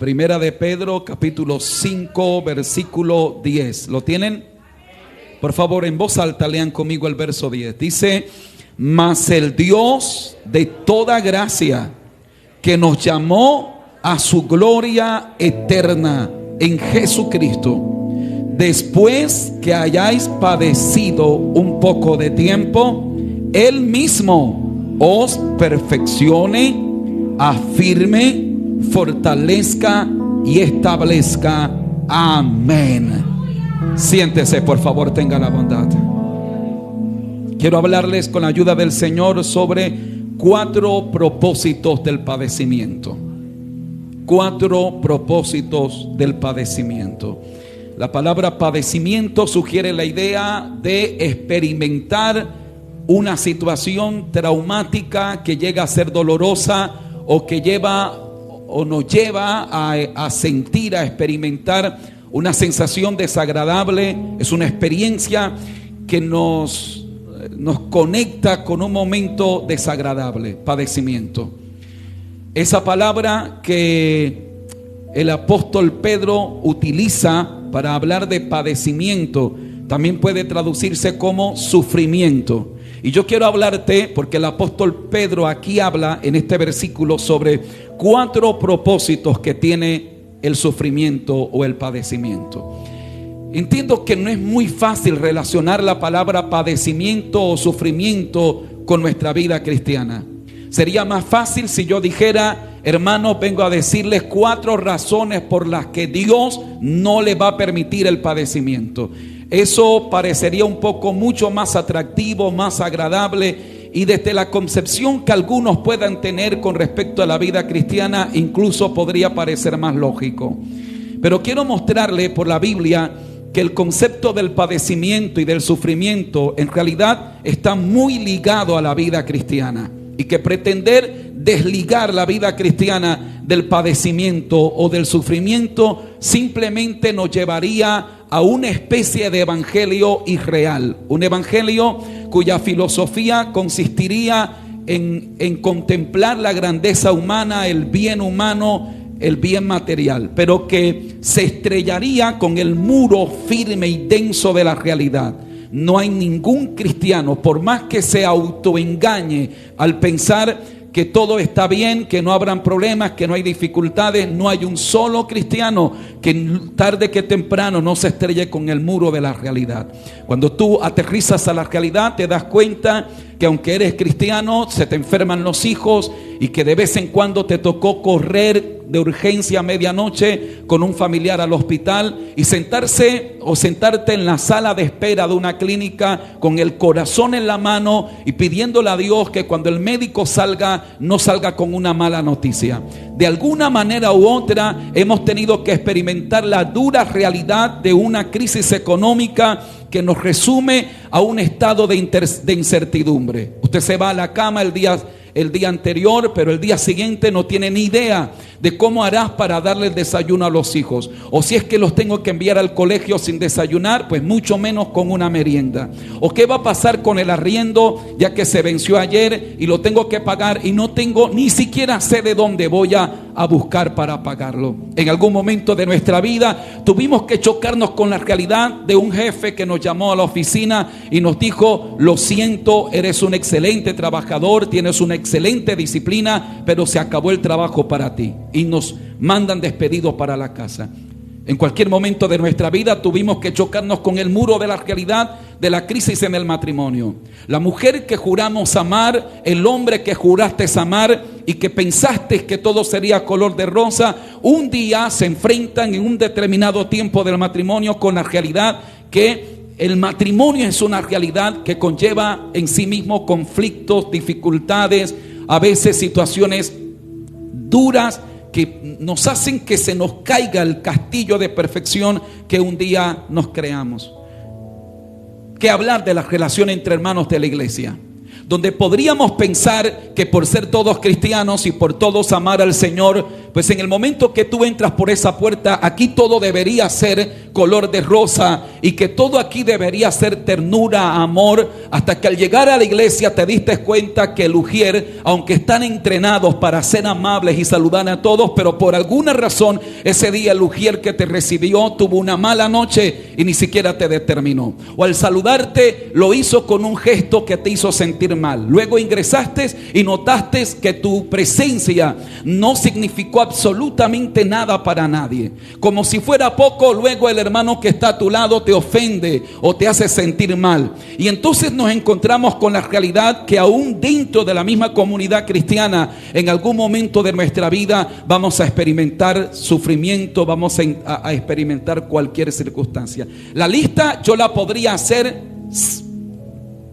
Primera de Pedro, capítulo 5, versículo 10. ¿Lo tienen? Por favor, en voz alta lean conmigo el verso 10. Dice: mas el Dios de toda gracia, que nos llamó a su gloria eterna en Jesucristo, después que hayáis padecido un poco de tiempo, Él mismo os perfeccione, afirme, fortalezca y establezca. Amén. Siéntese, por favor, tenga la bondad. Quiero hablarles con la ayuda del Señor sobre 4 propósitos del padecimiento. 4 propósitos del padecimiento. La palabra padecimiento sugiere la idea de experimentar una situación traumática que llega a ser dolorosa o que nos lleva a sentir, a experimentar una sensación desagradable. Es una experiencia que nos conecta con un momento desagradable, padecimiento. Esa palabra que el apóstol Pedro utiliza para hablar de padecimiento también puede traducirse como sufrimiento. Y yo quiero hablarte, porque el apóstol Pedro aquí habla en este versículo sobre 4 propósitos que tiene el sufrimiento o el padecimiento. Entiendo que no es muy fácil relacionar la palabra padecimiento o sufrimiento con nuestra vida cristiana. Sería más fácil si yo dijera: hermanos, vengo a decirles 4 razones por las que Dios no le va a permitir el padecimiento. Eso parecería un poco mucho más atractivo, más agradable, y desde la concepción que algunos puedan tener con respecto a la vida cristiana, incluso podría parecer más lógico. Pero quiero mostrarle por la Biblia que el concepto del padecimiento y del sufrimiento en realidad está muy ligado a la vida cristiana, y que pretender desligar la vida cristiana del padecimiento o del sufrimiento simplemente nos llevaría a una especie de evangelio irreal, un evangelio cuya filosofía consistiría en contemplar la grandeza humana, el bien humano, el bien material, pero que se estrellaría con el muro firme y denso de la realidad. No hay ningún cristiano, por más que se autoengañe al pensar que todo está bien, que no habrán problemas, que no hay dificultades, no hay un solo cristiano que tarde que temprano no se estrelle con el muro de la realidad. Cuando tú aterrizas a la realidad, te das cuenta que aunque eres cristiano, se te enferman los hijos, y que de vez en cuando te tocó correr de urgencia a medianoche con un familiar al hospital, y sentarte en la sala de espera de una clínica con el corazón en la mano y pidiéndole a Dios que cuando el médico salga, no salga con una mala noticia. De alguna manera u otra hemos tenido que experimentar la dura realidad de una crisis económica que nos resume a un estado de incertidumbre. Usted se va a la cama el día anterior, pero el día siguiente no tiene ni idea de cómo harás para darle el desayuno a los hijos, o si es que los tengo que enviar al colegio sin desayunar, pues mucho menos con una merienda, o qué va a pasar con el arriendo ya que se venció ayer y lo tengo que pagar y no tengo ni siquiera sé de dónde voy a buscar para pagarlo. En algún momento de nuestra vida tuvimos que chocarnos con la realidad de un jefe que nos llamó a la oficina y nos dijo: lo siento, eres un excelente trabajador, tienes una excelente disciplina, pero se acabó el trabajo para ti, y nos mandan despedidos para la casa. En cualquier momento de nuestra vida tuvimos que chocarnos con el muro de la realidad de la crisis en el matrimonio. La mujer que juramos amar, el hombre que juraste amar y que pensaste que todo sería color de rosa, un día se enfrentan en un determinado tiempo del matrimonio con la realidad que el matrimonio es una realidad que conlleva en sí mismo conflictos, dificultades, a veces situaciones duras que nos hacen que se nos caiga el castillo de perfección que un día nos creamos. ¿Qué hablar de la relación entre hermanos de la iglesia? Donde podríamos pensar que por ser todos cristianos y por todos amar al Señor, pues en el momento que tú entras por esa puerta, aquí todo debería ser color de rosa y que todo aquí debería ser ternura, amor, hasta que al llegar a la iglesia te diste cuenta que el ujier, aunque están entrenados para ser amables y saludar a todos, pero por alguna razón ese día el ujier que te recibió tuvo una mala noche y ni siquiera te determinó, o al saludarte lo hizo con un gesto que te hizo sentir mal. Luego ingresaste y notaste que tu presencia no significó absolutamente nada para nadie. Como si fuera poco, luego el hermano que está a tu lado te ofende o te hace sentir mal. Y entonces nos encontramos con la realidad que aún dentro de la misma comunidad cristiana, en algún momento de nuestra vida vamos a experimentar sufrimiento, vamos a experimentar cualquier circunstancia. La lista yo la podría hacer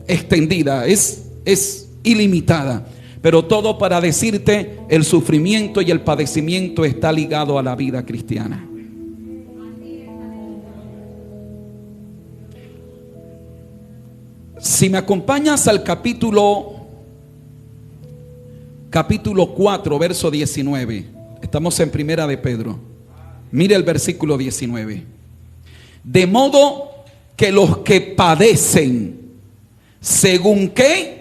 extendida, es ilimitada. Pero todo para decirte, el sufrimiento y el padecimiento está ligado a la vida cristiana. Si me acompañas al capítulo 4, verso 19. Estamos en Primera de Pedro. Mire el versículo 19. De modo que los que padecen, ¿según qué?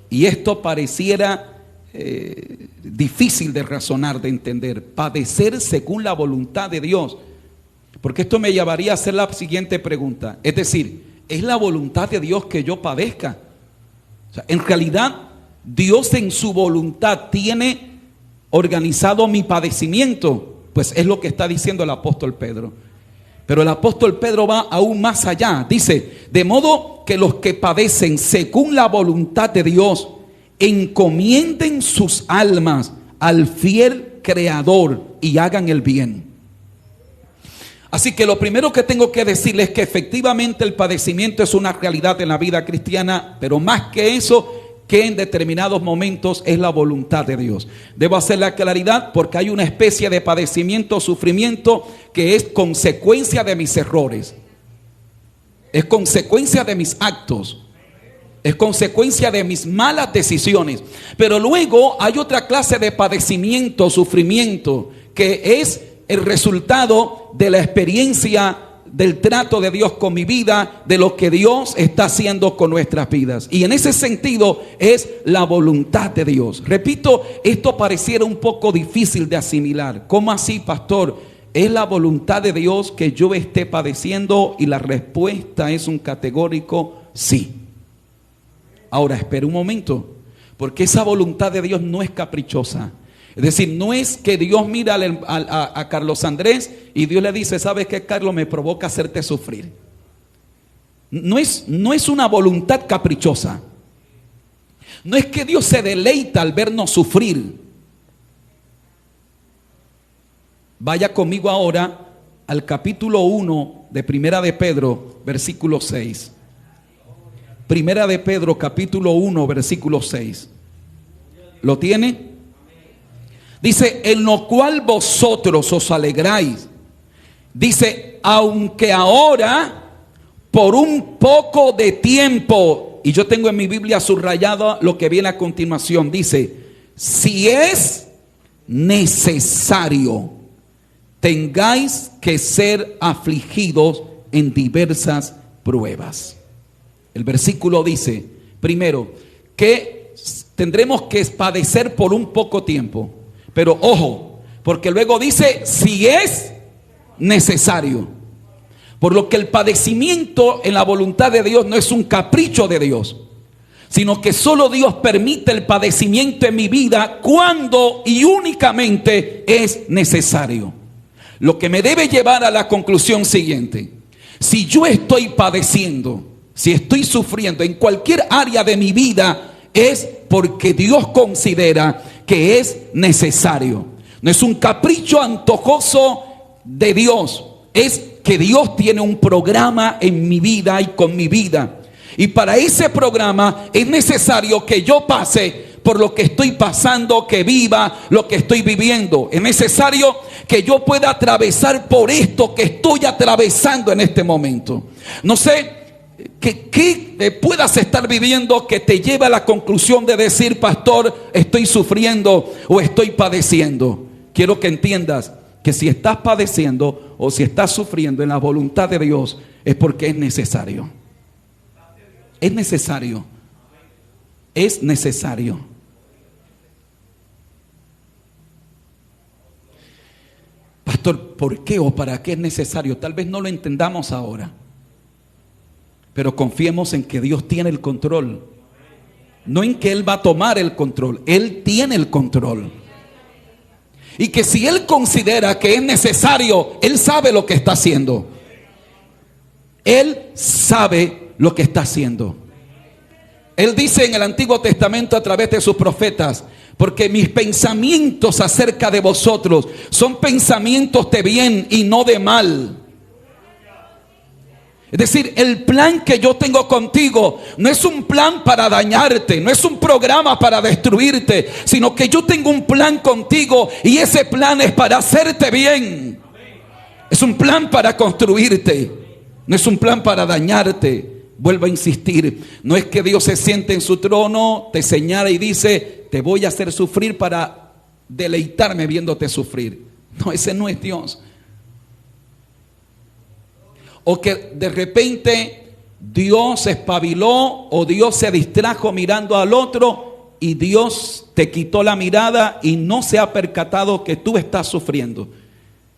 Y esto pareciera difícil de razonar, de entender. Padecer según la voluntad de Dios. Porque esto me llevaría a hacer la siguiente pregunta. Es decir, ¿es la voluntad de Dios que yo padezca? O sea, en realidad, Dios en su voluntad tiene organizado mi padecimiento. Pues es lo que está diciendo el apóstol Pedro. Pero el apóstol Pedro va aún más allá. Dice, de modo que los que padecen según la voluntad de Dios, encomienden sus almas al fiel Creador y hagan el bien. Así que lo primero que tengo que decirles es que efectivamente el padecimiento es una realidad en la vida cristiana, pero más que eso, que en determinados momentos es la voluntad de Dios. Debo hacer la claridad porque hay una especie de padecimiento, sufrimiento que es consecuencia de mis errores, es consecuencia de mis actos, es consecuencia de mis malas decisiones. Pero luego hay otra clase de padecimiento, sufrimiento, que es el resultado de la experiencia del trato de Dios con mi vida, de lo que Dios está haciendo con nuestras vidas. Y en ese sentido es la voluntad de Dios. Repito, esto pareciera un poco difícil de asimilar. ¿Cómo así, pastor? ¿Es la voluntad de Dios que yo esté padeciendo? Y la respuesta es un categórico sí. Ahora, espera un momento, porque esa voluntad de Dios no es caprichosa. Es decir, no es que Dios mira a Carlos Andrés y Dios le dice, ¿sabes qué, Carlos? Me provoca hacerte sufrir. No es una voluntad caprichosa. No es que Dios se deleita al vernos sufrir. Vaya conmigo ahora al capítulo 1 de Primera de Pedro, versículo 6. Primera de Pedro, capítulo 1, versículo 6. ¿Lo tiene? Dice, en lo cual vosotros os alegráis. Dice, aunque ahora, por un poco de tiempo, y yo tengo en mi Biblia subrayado lo que viene a continuación, dice, si es necesario, tengáis que ser afligidos en diversas pruebas. El versículo dice, primero, que tendremos que padecer por un poco tiempo. Pero ojo, porque luego dice, si es necesario. Por lo que el padecimiento en la voluntad de Dios no es un capricho de Dios, sino que solo Dios permite el padecimiento en mi vida cuando y únicamente es necesario. Lo que me debe llevar a la conclusión siguiente: si yo estoy padeciendo, si estoy sufriendo en cualquier área de mi vida, es porque Dios considera que es necesario. No es un capricho antojoso de Dios, es que Dios tiene un programa en mi vida y con mi vida. Y para ese programa es necesario que yo pase por lo que estoy pasando, que viva lo que estoy viviendo. Es necesario que yo pueda atravesar por esto que estoy atravesando en este momento. No sé que puedas estar viviendo que te lleve a la conclusión de decir, pastor, estoy sufriendo o estoy padeciendo. Quiero que entiendas que si estás padeciendo o si estás sufriendo en la voluntad de Dios, es porque es necesario. Es necesario. Es necesario. Pastor, ¿por qué o para qué es necesario? Tal vez no lo entendamos ahora, pero confiemos en que Dios tiene el control. No en que Él va a tomar el control, Él tiene el control. Y que si Él considera que es necesario, Él sabe lo que está haciendo. Él sabe lo que está haciendo. Él dice en el Antiguo Testamento a través de sus profetas: porque mis pensamientos acerca de vosotros son pensamientos de bien y no de mal. Es decir, el plan que yo tengo contigo no es un plan para dañarte, no es un programa para destruirte, sino que yo tengo un plan contigo y ese plan es para hacerte bien. Es un plan para construirte, no es un plan para dañarte. Vuelvo a insistir, no es que Dios se siente en su trono, te señala y dice: te voy a hacer sufrir para deleitarme viéndote sufrir. No, ese no es Dios. O que de repente Dios se espabiló o Dios se distrajo mirando al otro y Dios te quitó la mirada y no se ha percatado que tú estás sufriendo.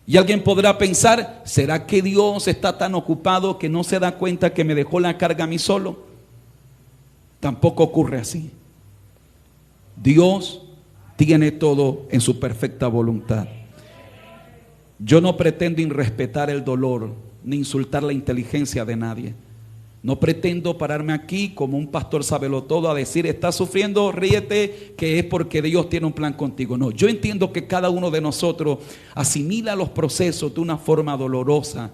Y alguien podrá pensar: ¿será que Dios está tan ocupado que no se da cuenta que me dejó la carga a mí solo? Tampoco ocurre así. Dios tiene todo en su perfecta voluntad. Yo no pretendo irrespetar el dolor ni insultar la inteligencia de nadie. No pretendo pararme aquí como un pastor sabelotodo a decir: estás sufriendo, ríete, que es porque Dios tiene un plan contigo. No, yo entiendo que cada uno de nosotros asimila los procesos de una forma dolorosa.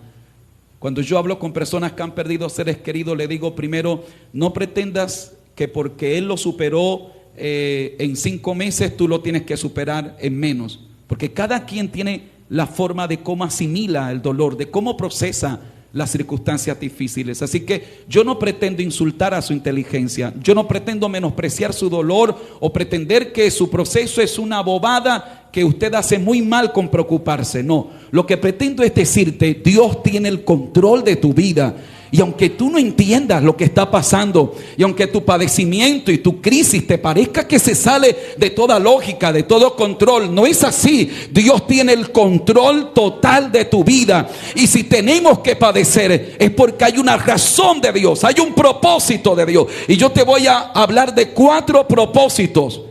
Cuando yo hablo con personas que han perdido seres queridos, le digo primero: no pretendas que porque Él lo superó en 5 meses, tú lo tienes que superar en menos. Porque cada quien tiene la forma de cómo asimila el dolor, de cómo procesa las circunstancias difíciles. Así que yo no pretendo insultar a su inteligencia, yo no pretendo menospreciar su dolor o pretender que su proceso es una bobada que usted hace muy mal con preocuparse. No, lo que pretendo es decirte: Dios tiene el control de tu vida. Y aunque tú no entiendas lo que está pasando, y aunque tu padecimiento y tu crisis te parezca que se sale de toda lógica, de todo control, no es así. Dios tiene el control total de tu vida. Y si tenemos que padecer, es porque hay una razón de Dios, hay un propósito de Dios. Y yo te voy a hablar de 4 propósitos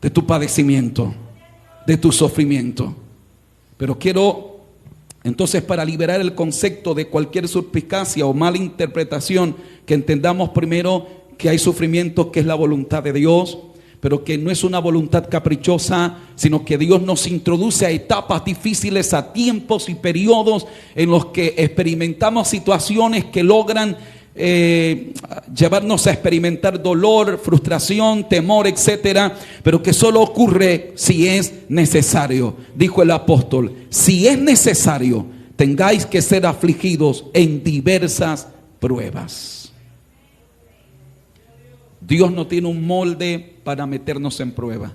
de tu padecimiento, de tu sufrimiento. Pero quiero... entonces, para liberar el concepto de cualquier suspicacia o mala interpretación, que entendamos primero que hay sufrimiento que es la voluntad de Dios, pero que no es una voluntad caprichosa, sino que Dios nos introduce a etapas difíciles, a tiempos y periodos en los que experimentamos situaciones que logran llevarnos a experimentar dolor, frustración, temor, etcétera, pero que solo ocurre si es necesario. Dijo el apóstol: si es necesario, tengáis que ser afligidos en diversas pruebas. Dios no tiene un molde para meternos en prueba.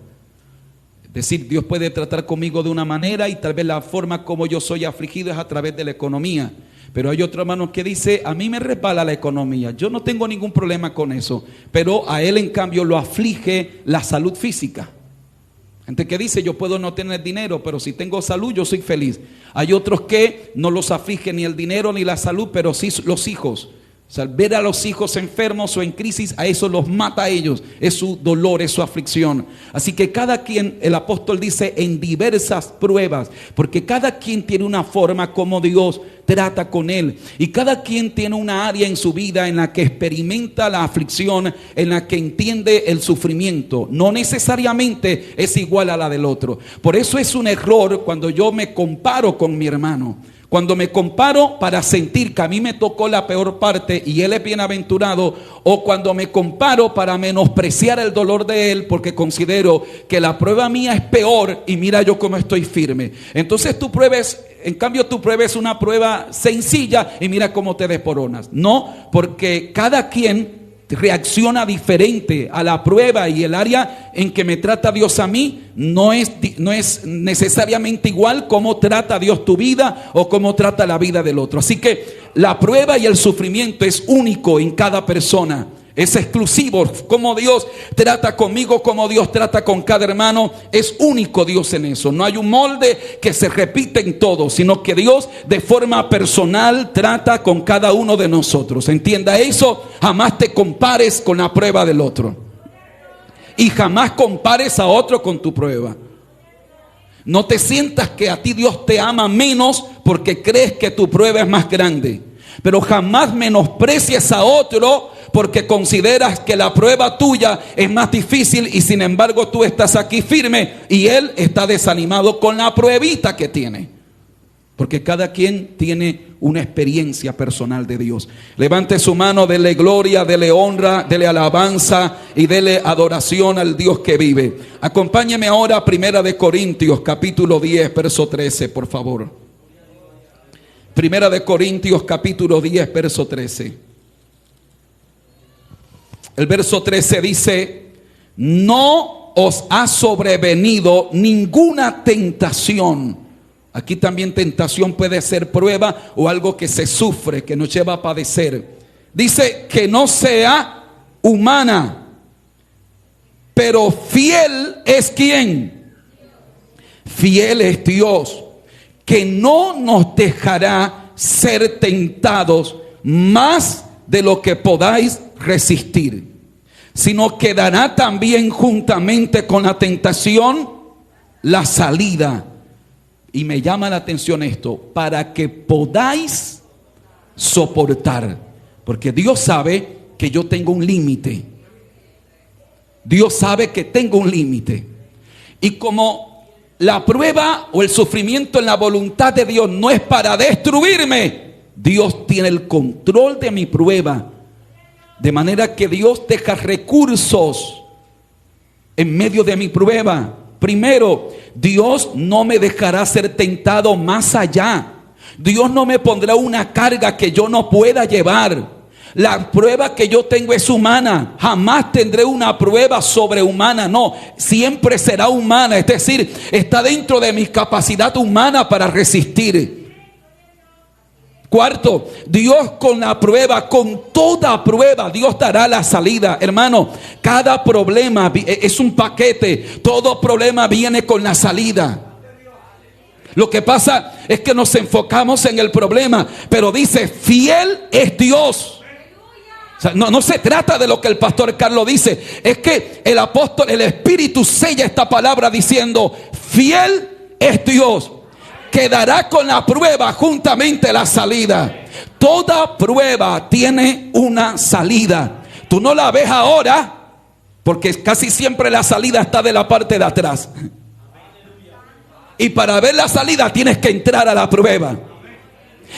Es decir, Dios puede tratar conmigo de una manera y tal vez la forma como yo soy afligido es a través de la economía. Pero hay otro hermano que dice: a mí me resbala la economía, yo no tengo ningún problema con eso, pero a él en cambio lo aflige la salud física. Gente que dice: yo puedo no tener dinero, pero si tengo salud yo soy feliz. Hay otros que no los aflige ni el dinero ni la salud, pero sí los hijos. O sea, ver a los hijos enfermos o en crisis, a eso los mata a ellos. Es su dolor, es su aflicción. Así que cada quien, el apóstol dice, en diversas pruebas, porque cada quien tiene una forma como Dios trata con él. Y cada quien tiene una área en su vida en la que experimenta la aflicción, en la que entiende el sufrimiento. No necesariamente es igual a la del otro. Por eso es un error cuando yo me comparo con mi hermano. Cuando me comparo para sentir que a mí me tocó la peor parte y él es bienaventurado, o cuando me comparo para menospreciar el dolor de él porque considero que la prueba mía es peor y mira yo cómo estoy firme. Entonces tu prueba es en cambio tu prueba es una prueba sencilla y mira cómo te desmoronas. No, porque cada quien reacciona diferente a la prueba, y el área en que me trata Dios a mí no es necesariamente igual como trata Dios tu vida o como trata la vida del otro. Así que la prueba y el sufrimiento es único en cada persona. Es exclusivo. Como Dios trata conmigo, como Dios trata con cada hermano, es único Dios en eso. No hay un molde que se repite en todo, sino que Dios de forma personal trata con cada uno de nosotros. Entienda eso. Jamás te compares con la prueba del otro, y jamás compares a otro con tu prueba. No te sientas que a ti Dios te ama menos porque crees que tu prueba es más grande, pero jamás menosprecies a otro porque consideras que la prueba tuya es más difícil, y sin embargo tú estás aquí firme y él está desanimado con la pruebita que tiene. Porque cada quien tiene una experiencia personal de Dios. Levante su mano, dele gloria, dele honra, dele alabanza y dele adoración al Dios que vive. Acompáñeme ahora a 1 de Corintios capítulo 10 verso 13, por favor. 1 de Corintios capítulo 10 verso 13. El verso 13 dice: no os ha sobrevenido ninguna tentación. Aquí también tentación puede ser prueba o algo que se sufre, que nos lleva a padecer. Dice que no sea humana, pero fiel es ¿quién? Fiel es Dios, que no nos dejará ser tentados más de lo que podáis resistir, sino que dará también juntamente con la tentación la salida. Y me llama la atención esto: para que podáis soportar. Porque Dios sabe que yo tengo un límite. Dios sabe que tengo un límite. Y como la prueba o el sufrimiento en la voluntad de Dios no es para destruirme, Dios tiene el control de mi prueba. De manera que Dios deja recursos en medio de mi prueba. Primero, Dios no me dejará ser tentado más allá. Dios no me pondrá una carga que yo no pueda llevar. La prueba que yo tengo es humana. Jamás tendré una prueba sobrehumana. No, siempre será humana. Es decir, está dentro de mi capacidad humana para resistir. Cuarto, Dios con la prueba, con toda prueba, Dios dará la salida. Hermano, cada problema es un paquete. Todo problema viene con la salida. Lo que pasa es que nos enfocamos en el problema, pero dice, fiel es Dios. O sea, no se trata de lo que el pastor Carlos dice. Es que el apóstol, el Espíritu sella esta palabra diciendo, fiel es Dios, que dará con la prueba juntamente la salida. Toda prueba tiene una salida. Tú no la ves ahora, porque casi siempre la salida está de la parte de atrás. Y para ver la salida tienes que entrar a la prueba.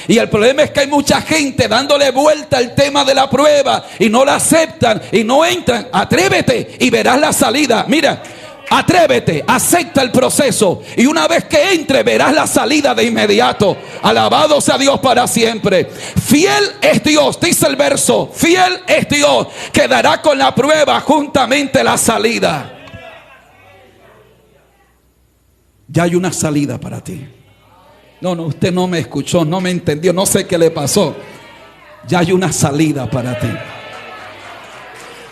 Y el problema es que hay mucha gente dándole vuelta al tema de la prueba y no la aceptan y no entran. Atrévete y verás la salida. Mira, atrévete, acepta el proceso y una vez que entre verás la salida de inmediato. Alabado sea Dios para siempre. Fiel es Dios, dice el verso, fiel es Dios, que dará con la prueba juntamente la salida. Ya hay una salida para ti. No, usted no me escuchó, no me entendió, no sé qué le pasó. Ya hay una salida para ti.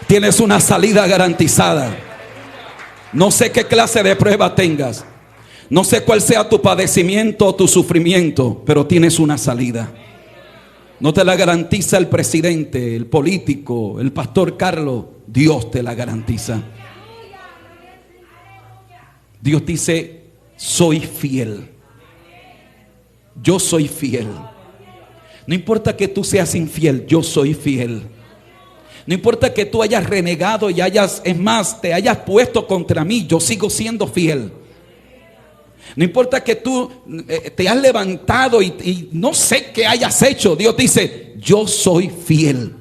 Tienes una salida garantizada. No sé qué clase de prueba tengas. No sé cuál sea tu padecimiento o tu sufrimiento, pero tienes una salida. No te la garantiza el presidente, el político, el pastor Carlos. Dios te la garantiza. Dios dice, soy fiel. Yo soy fiel. No importa que tú seas infiel, yo soy fiel. No importa que tú hayas renegado y te hayas puesto contra mí, yo sigo siendo fiel. No importa que tú te has levantado y no sé qué hayas hecho, Dios dice, yo soy fiel.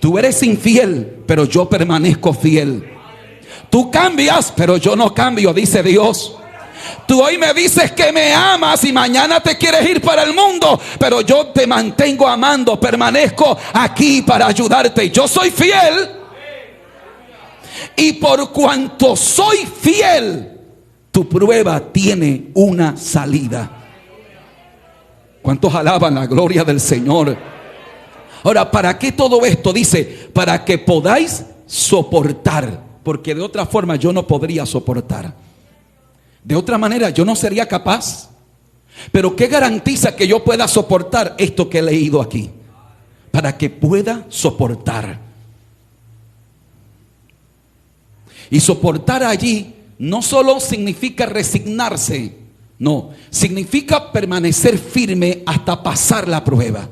Tú eres infiel, pero yo permanezco fiel. Tú cambias, pero yo no cambio, dice Dios. Tú hoy me dices que me amas y mañana te quieres ir para el mundo, pero yo te mantengo amando, permanezco aquí para ayudarte. Yo soy fiel, y por cuanto soy fiel, tu prueba tiene una salida. ¿Cuántos alaban la gloria del Señor? Ahora, ¿para qué todo esto? Dice, para que podáis soportar, porque de otra forma yo no podría soportar. De otra manera yo no sería capaz. Pero ¿qué garantiza que yo pueda soportar esto que he leído aquí? Para que pueda soportar. Y soportar allí no solo significa resignarse, no, significa permanecer firme hasta pasar la prueba.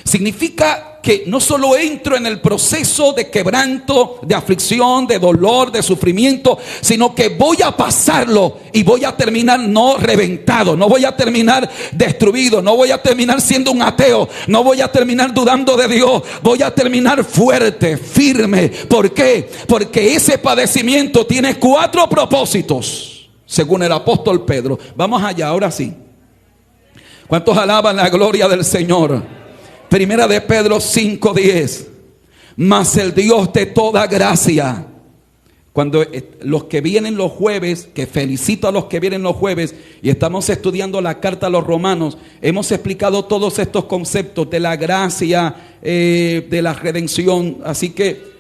Significa que no solo entro en el proceso de quebranto, de aflicción, de dolor, de sufrimiento, sino que voy a pasarlo y voy a terminar no reventado, no voy a terminar destruido, no voy a terminar siendo un ateo, no voy a terminar dudando de Dios, voy a terminar fuerte, firme. ¿Por qué? Porque ese padecimiento tiene 4 propósitos, según el apóstol Pedro. Vamos allá, ahora sí. ¿Cuántos alaban la gloria del Señor? Primera de Pedro 5:10. Mas el Dios de toda gracia. Cuando los que vienen los jueves, que felicito a los que vienen los jueves, y estamos estudiando la carta a los romanos, hemos explicado todos estos conceptos de la gracia, de la redención. Así que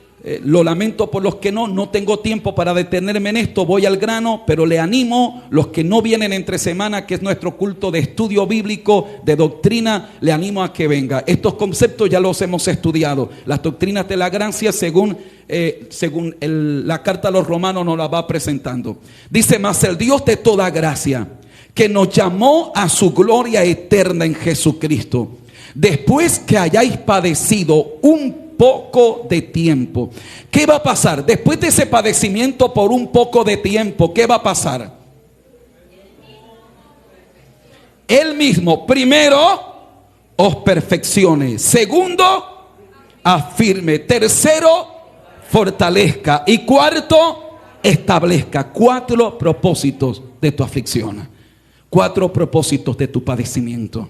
lo lamento por los que no tengo tiempo para detenerme en esto, voy al grano, pero le animo, los que no vienen entre semana, que es nuestro culto de estudio bíblico, de doctrina, le animo a que venga. Estos conceptos ya los hemos estudiado. Las doctrinas de la gracia, según la carta a los romanos nos la va presentando. Dice, mas el Dios de toda gracia, que nos llamó a su gloria eterna en Jesucristo, después que hayáis padecido un poco de tiempo. ¿Qué va a pasar? Después de ese padecimiento por un poco de tiempo, ¿qué va a pasar? Él mismo, primero, os perfeccione. Segundo, afirme. Tercero, fortalezca. Y cuarto, establezca. 4 propósitos de tu aflicción. 4 propósitos de tu padecimiento.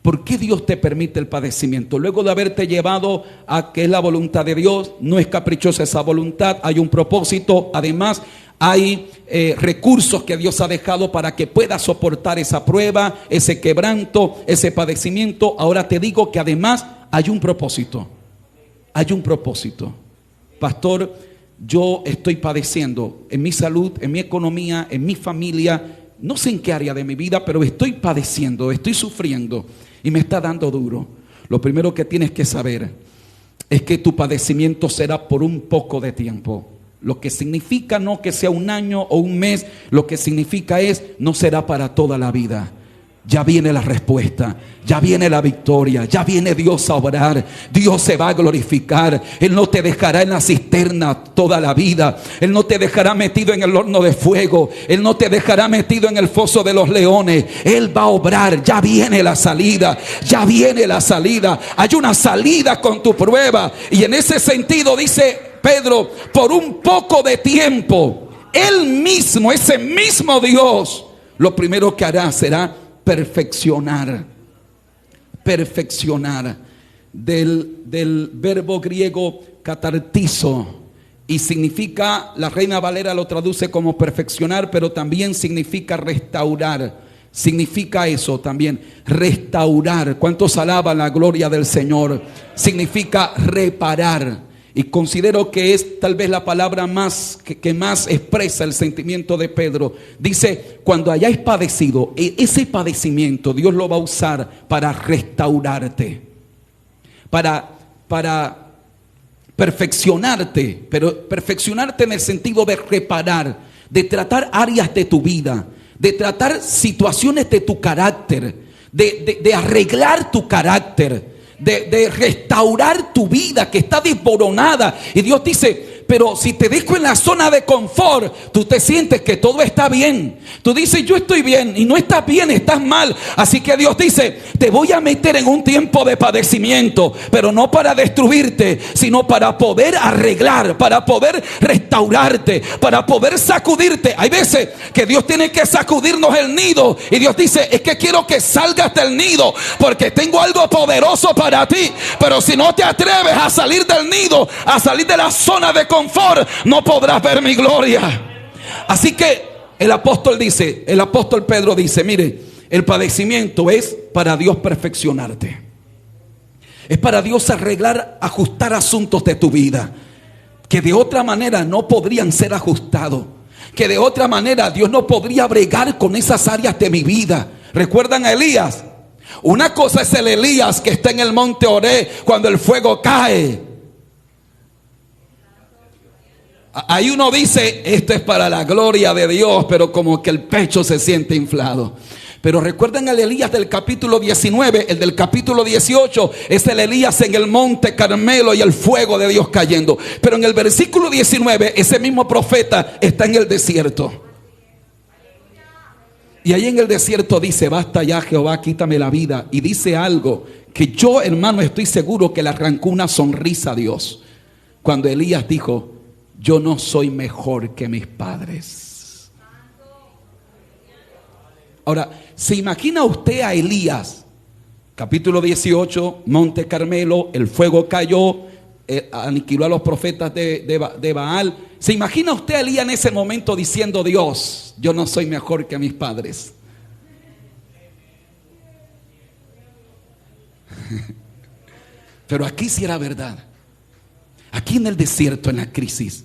¿Por qué Dios te permite el padecimiento? Luego de haberte llevado a que es la voluntad de Dios, no es caprichosa esa voluntad, hay un propósito. Además, hay recursos que Dios ha dejado para que puedas soportar esa prueba, ese quebranto, ese padecimiento. Ahora te digo que además hay un propósito. Hay un propósito. Pastor, yo estoy padeciendo en mi salud, en mi economía, en mi familia. No sé en qué área de mi vida, pero estoy padeciendo, estoy sufriendo y me está dando duro. Lo primero que tienes que saber es que tu padecimiento será por un poco de tiempo. Lo que significa no que sea un año o un mes, lo que significa es no será para toda la vida. Ya viene la respuesta, ya viene la victoria, ya viene Dios a obrar. Dios se va a glorificar. Él no te dejará en la cisterna toda la vida. Él no te dejará metido en el horno de fuego. Él no te dejará metido en el foso de los leones. Él va a obrar. Ya viene la salida, ya viene la salida. Hay una salida con tu prueba. Y en ese sentido dice Pedro, por un poco de tiempo, Él mismo, ese mismo Dios, lo primero que hará será perfeccionar. Del verbo griego catartizo, y significa, la Reina Valera lo traduce como perfeccionar, pero también significa restaurar. Significa eso también, restaurar. ¿Cuántos alaban la gloria del Señor? Significa reparar. Y considero que es tal vez la palabra más que más expresa el sentimiento de Pedro. Dice, cuando hayáis padecido, ese padecimiento Dios lo va a usar para restaurarte, para perfeccionarte, pero perfeccionarte en el sentido de reparar, de tratar áreas de tu vida, de tratar situaciones de tu carácter, de arreglar tu carácter, de restaurar tu vida que está desboronada. Y Dios dice, pero si te dejo en la zona de confort, tú te sientes que todo está bien. Tú dices, yo estoy bien, y no estás bien, estás mal. Así que Dios dice, te voy a meter en un tiempo de padecimiento, pero no para destruirte, sino para poder arreglar, para poder restaurarte, para poder sacudirte. Hay veces que Dios tiene que sacudirnos el nido, y Dios dice, es que quiero que salgas del nido, porque tengo algo poderoso para ti. Pero si no te atreves a salir del nido, a salir de la zona de confort, no podrás ver mi gloria. Así que el apóstol Pedro dice, mire, el padecimiento es para Dios perfeccionarte. Es para Dios arreglar, ajustar asuntos de tu vida que de otra manera no podrían ser ajustados, que de otra manera Dios no podría bregar con esas áreas de mi vida. ¿Recuerdan a Elías? Una cosa es el Elías que está en el monte Oré cuando el fuego cae. Ahí uno dice, esto es para la gloria de Dios, pero como que el pecho se siente inflado. Pero recuerden al Elías del capítulo 19, el del capítulo 18, es el Elías en el monte Carmelo y el fuego de Dios cayendo. Pero en el versículo 19, ese mismo profeta está en el desierto. Y ahí en el desierto dice, basta ya Jehová, quítame la vida. Y dice algo que yo, hermano, estoy seguro que le arrancó una sonrisa a Dios. Cuando Elías dijo, yo no soy mejor que mis padres. Ahora, ¿se imagina usted a Elías? Capítulo 18, Monte Carmelo, el fuego cayó, aniquiló a los profetas de Baal. ¿Se imagina usted a Elías en ese momento diciendo, Dios, yo no soy mejor que mis padres? Pero aquí sí era verdad. Aquí en el desierto, en la crisis,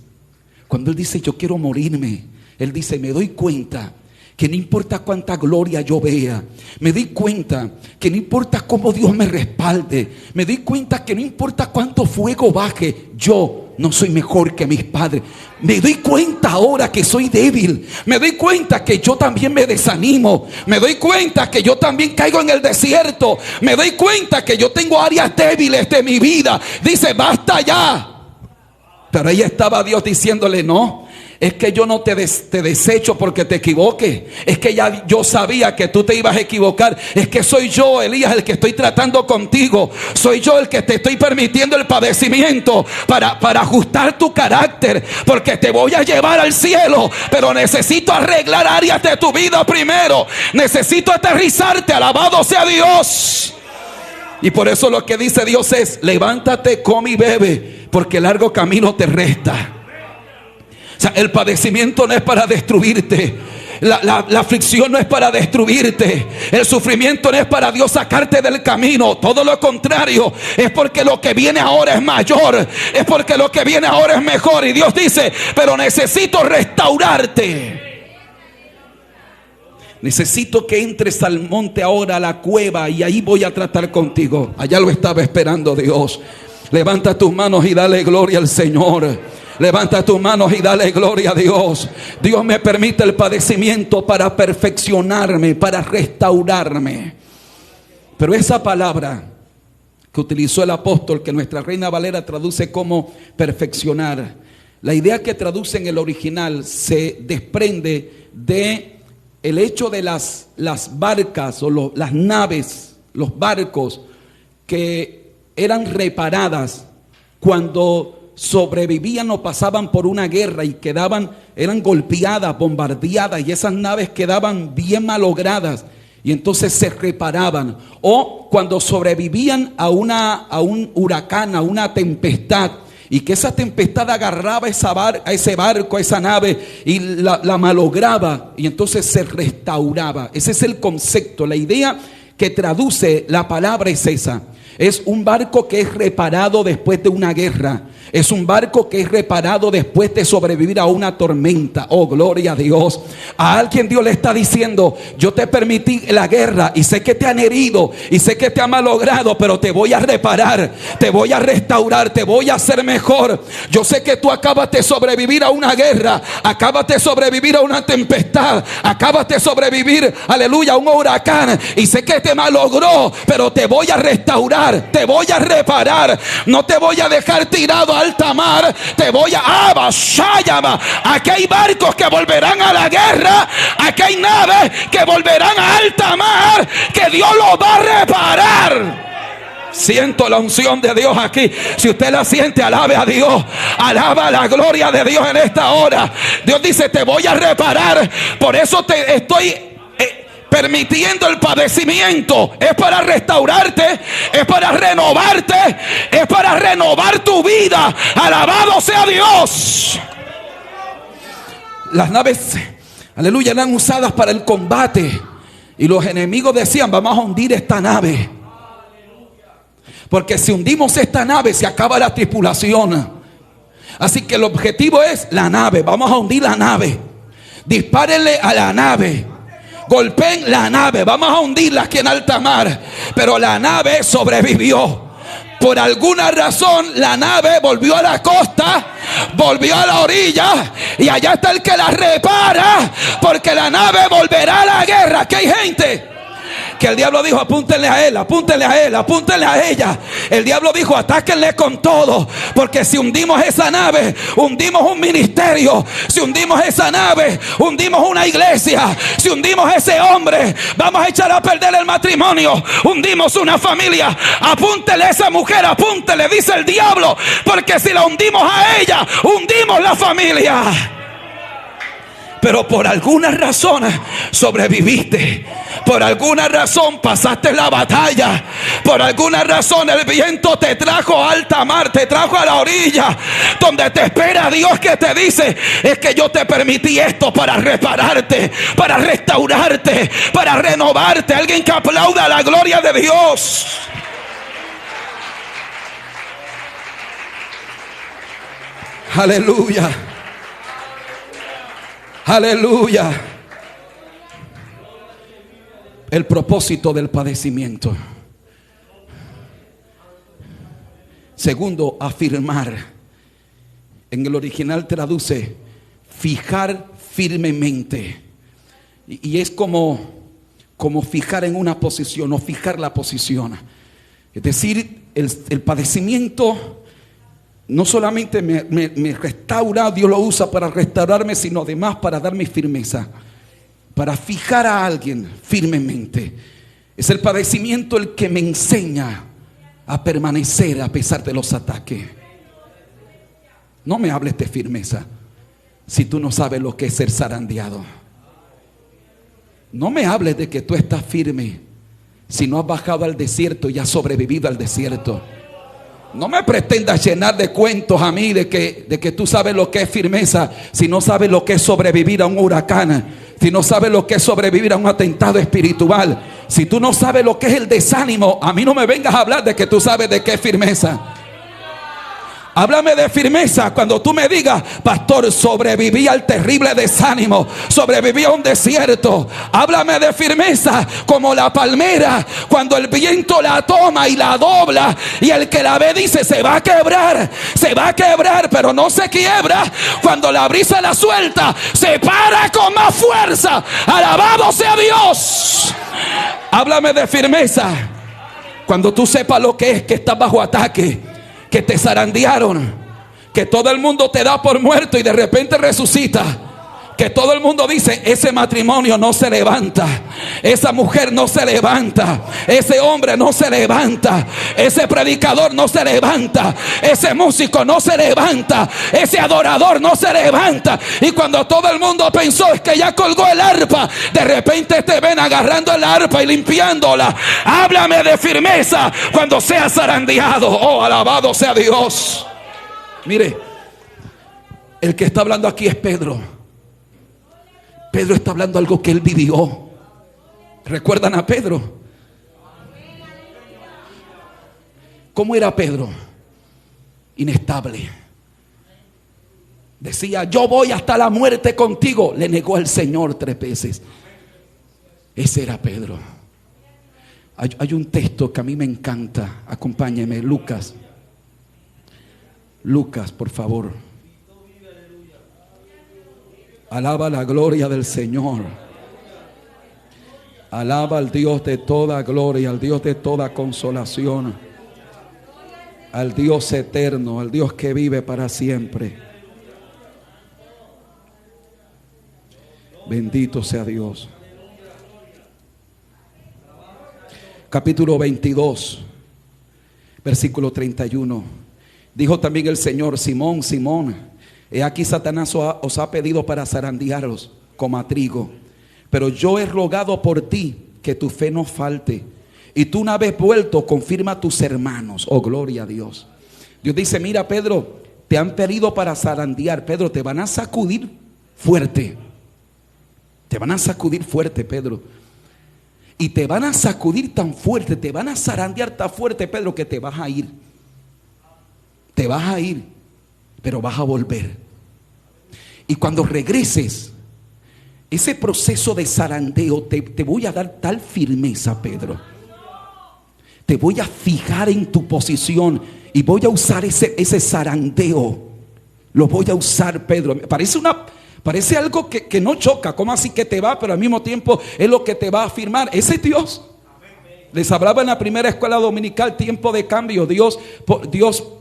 cuando él dice, yo quiero morirme, él dice, me doy cuenta que no importa cuánta gloria yo vea, me doy cuenta que no importa cómo Dios me respalde, me doy cuenta que no importa cuánto fuego baje, yo no soy mejor que mis padres. Me doy cuenta ahora que soy débil, me doy cuenta que yo también me desanimo, me doy cuenta que yo también caigo en el desierto, me doy cuenta que yo tengo áreas débiles de mi vida. Dice, basta ya. Pero ahí estaba Dios diciéndole, no, es que yo no te desecho porque te equivoques. Es que ya yo sabía que tú te ibas a equivocar. Es que soy yo, Elías, el que estoy tratando contigo. Soy yo el que te estoy permitiendo el padecimiento para ajustar tu carácter, porque te voy a llevar al cielo. Pero necesito arreglar áreas de tu vida primero. Necesito aterrizarte. Alabado sea Dios. Y por eso lo que dice Dios es, levántate, come y bebe, porque largo camino te resta. O sea, el padecimiento no es para destruirte. La aflicción no es para destruirte. El sufrimiento no es para Dios sacarte del camino. Todo lo contrario, es porque lo que viene ahora es mayor. Es porque lo que viene ahora es mejor. Y Dios dice, pero necesito restaurarte. Necesito que entres al monte ahora, a la cueva, y ahí voy a tratar contigo. Allá lo estaba esperando Dios. Levanta tus manos y dale gloria al Señor. Levanta tus manos y dale gloria a Dios. Dios me permite el padecimiento para perfeccionarme, para restaurarme. Pero esa palabra que utilizó el apóstol, que nuestra Reina Valera traduce como perfeccionar, la idea que traduce en el original se desprende de el hecho de las barcas o las naves, los barcos que eran reparadas cuando sobrevivían o pasaban por una guerra y eran golpeadas, bombardeadas, y esas naves quedaban bien malogradas y entonces se reparaban. O cuando sobrevivían a un huracán, a una tempestad, y que esa tempestad agarraba a ese barco, a esa nave, y la malograba, y entonces se restauraba. Ese es el concepto, la idea que traduce la palabra es esa. Es un barco que es reparado después de una guerra. Es un barco que es reparado después de sobrevivir a una tormenta. Oh, gloria a Dios. A alguien Dios le está diciendo, yo te permití la guerra y sé que te han herido y sé que te han malogrado, pero te voy a reparar, te voy a restaurar, te voy a hacer mejor. Yo sé que tú acabas de sobrevivir a una guerra, acabas de sobrevivir a una tempestad, acabas de sobrevivir, aleluya, a un huracán, y sé que te malogró, pero te voy a restaurar, te voy a reparar. No te voy a dejar tirado llevado a alta mar, te voy a Abashayama. Aquí hay barcos que volverán a la guerra, aquí hay naves que volverán a alta mar, que Dios los va a reparar. Siento la unción de Dios aquí. Si usted la siente, alabe a Dios. Alaba la gloria de Dios en esta hora. Dios dice, te voy a reparar. Por eso te estoy permitiendo el padecimiento. Es para restaurarte, es para renovarte, es para renovar tu vida. Alabado sea Dios. Las naves, aleluya, eran usadas para el combate. Y los enemigos decían, vamos a hundir esta nave, porque si hundimos esta nave se acaba la tripulación. Así que el objetivo es la nave. Vamos a hundir la nave. Dispárenle a la nave. Golpeen la nave. Vamos a hundirla aquí en alta mar. Pero la nave sobrevivió. Por alguna razón la nave volvió a la costa, volvió a la orilla, y allá está el que la repara, porque la nave volverá a la guerra. Que hay gente que el diablo dijo, apúntenle a él, apúntenle a él, apúntenle a ella. El diablo dijo, atáquenle con todo, porque si hundimos esa nave, hundimos un ministerio. Si hundimos esa nave, hundimos una iglesia. Si hundimos ese hombre, vamos a echar a perder el matrimonio. Hundimos una familia. Apúntele a esa mujer, apúntele, dice el diablo, porque si la hundimos a ella, hundimos la familia. Pero por alguna razón sobreviviste. Por alguna razón pasaste la batalla. Por alguna razón el viento te trajo a alta mar, te trajo a la orilla, donde te espera Dios, que te dice, es que yo te permití esto para repararte, para restaurarte, para renovarte. Alguien que aplauda la gloria de Dios. Aleluya. Aleluya. El propósito del padecimiento. Segundo, afirmar. En el original traduce fijar firmemente. Y es como fijar en una posición, o fijar la posición. Es decir, el padecimiento no solamente me restaura, Dios lo usa para restaurarme, sino además para darme firmeza, para fijar a alguien firmemente. Es el padecimiento el que me enseña a permanecer a pesar de los ataques. No me hables de firmeza si tú no sabes lo que es ser zarandeado. No me hables de que tú estás firme si no has bajado al desierto y has sobrevivido al desierto. No me pretendas llenar de cuentos a mí de que tú sabes lo que es firmeza si no sabes lo que es sobrevivir a un huracán, si no sabes lo que es sobrevivir a un atentado espiritual, si tú no sabes lo que es el desánimo. A mí no me vengas a hablar de que tú sabes de qué es firmeza. Háblame de firmeza cuando tú me digas, pastor, sobreviví al terrible desánimo, sobreviví a un desierto. Háblame de firmeza como la palmera, cuando el viento la toma y la dobla, y el que la ve dice, se va a quebrar, pero no se quiebra. Cuando la brisa la suelta, se para con más fuerza. Alabado sea Dios. Háblame de firmeza cuando tú sepas lo que es que estás bajo ataque, que te zarandearon, que todo el mundo te da por muerto y de repente resucita, que todo el mundo dice, ese matrimonio no se levanta, esa mujer no se levanta, ese hombre no se levanta, ese predicador no se levanta, ese músico no se levanta, ese adorador no se levanta. Y cuando todo el mundo pensó es que ya colgó el arpa, de repente te ven agarrando el arpa y limpiándola. Háblame de firmeza cuando seas zarandeado. Oh, alabado sea Dios. Mire, el que está hablando aquí es Pedro. Pedro está hablando algo que él vivió. ¿Recuerdan a Pedro? ¿Cómo era Pedro? Inestable. Decía, yo voy hasta la muerte contigo. Le negó al Señor 3 veces. Ese era Pedro. Hay un texto que a mí me encanta. Acompáñeme, Lucas. Lucas, por favor. Alaba la gloria del Señor. Alaba al Dios de toda gloria, al Dios de toda consolación. al Dios eterno, al Dios que vive para siempre. Bendito sea Dios. Capítulo 22, versículo 31. Dijo también el Señor: Simón, Simón, he aquí Satanás os ha pedido para zarandearos como a trigo, pero yo he rogado por ti que tu fe no falte, y tú, una vez vuelto, confirma a tus hermanos. Oh, gloria a Dios. Dios dice: mira, Pedro, te han pedido para zarandear. Pedro, te van a sacudir fuerte. Te van a sacudir fuerte, Pedro. Y te van a sacudir tan fuerte, te van a zarandear tan fuerte, Pedro, que te vas a ir. Te vas a ir, pero vas a volver. Y cuando regreses, ese proceso de zarandeo, te voy a dar tal firmeza, Pedro. Te voy a fijar en tu posición y voy a usar ese zarandeo. Lo voy a usar, Pedro. Parece algo que no choca. ¿Cómo así que te va? Pero al mismo tiempo es lo que te va a afirmar. Ese es Dios. Les hablaba en la primera escuela dominical, tiempo de cambio. Dios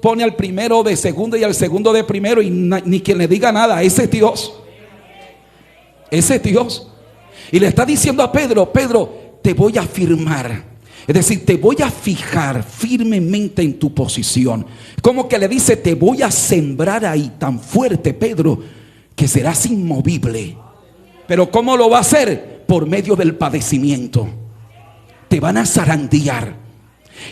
pone al primero de segundo y al segundo de primero, y ni quien le diga nada. Ese es Dios. Ese es Dios. Y le está diciendo a Pedro: Pedro, te voy a firmar. Es decir, te voy a fijar firmemente en tu posición. Como que le dice: te voy a sembrar ahí tan fuerte, Pedro, que serás inmovible. Pero ¿cómo lo va a hacer? Por medio del padecimiento. Te van a zarandear.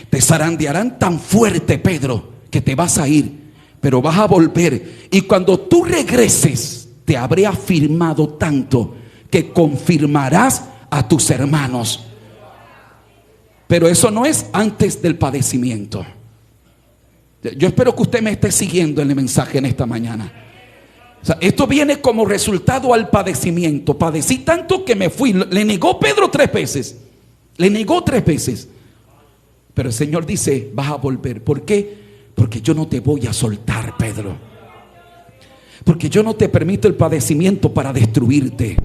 Te zarandearán tan fuerte, Pedro, que te vas a ir, pero vas a volver. Y cuando tú regreses, te habré afirmado tanto que confirmarás a tus hermanos. Pero eso no es antes del padecimiento. Yo espero que usted me esté siguiendo en el mensaje en esta mañana. O sea, esto viene como resultado al padecimiento. Padecí tanto que me fui. Le negó Pedro 3 veces. Le negó 3 veces. Pero el Señor dice: vas a volver. ¿Por qué? Porque yo no te voy a soltar, Pedro. Porque yo no te permito el padecimiento para destruirte,